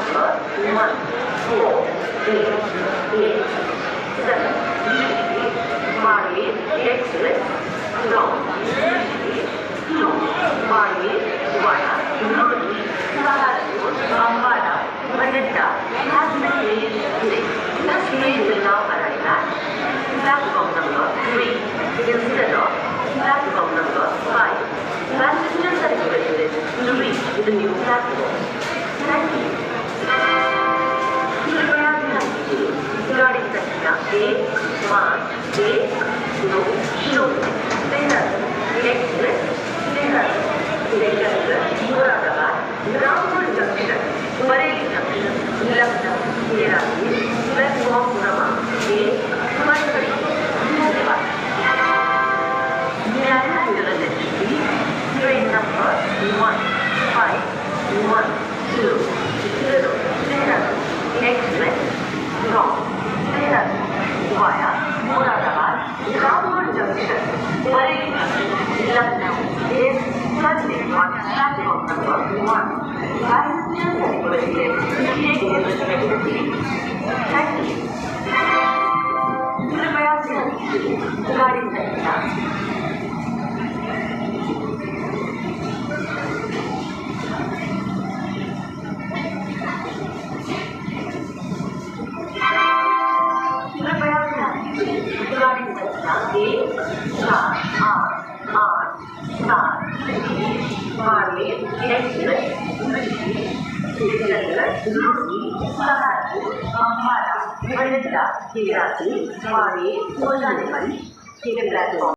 number 1, 4, 8, 7, Mari, exit, wrong, no, Mari, Vaya, Nodi, Saharu, Ambara, Vanetta, has been made today. This train will now arrive at platform number 3 instead of platform number 5. Passengers are requested to reach the new platform. Thank you. कृपया ध्यान दीजिए गाड़ी संख्या 1, 5, 1, 2, 0 Dehradun express Dehradun Sikandar Moradabad Rampur junction Bareilly junction Lucknow Dehradun platform क्रमांक 1 पर खड़ी है। धन्यवाद। May I have your attention please? Train number 1512 Dehradun Express from Dehradun via Moradabad, Rampur Junction, Bareilly Junction, Lucknow is currently on platform number 1. Passengers are requested to take their respective seats. Thank you. कृपया ध्यान दीजिए गाड़ी संख्या गाड़ी संख्या 1, 4, 8, 8, 7, Mari, express, Sikandar, Lodhi, Saharanpur, Ambala, Ballia, Dehradun, Mari, जाने वाली platform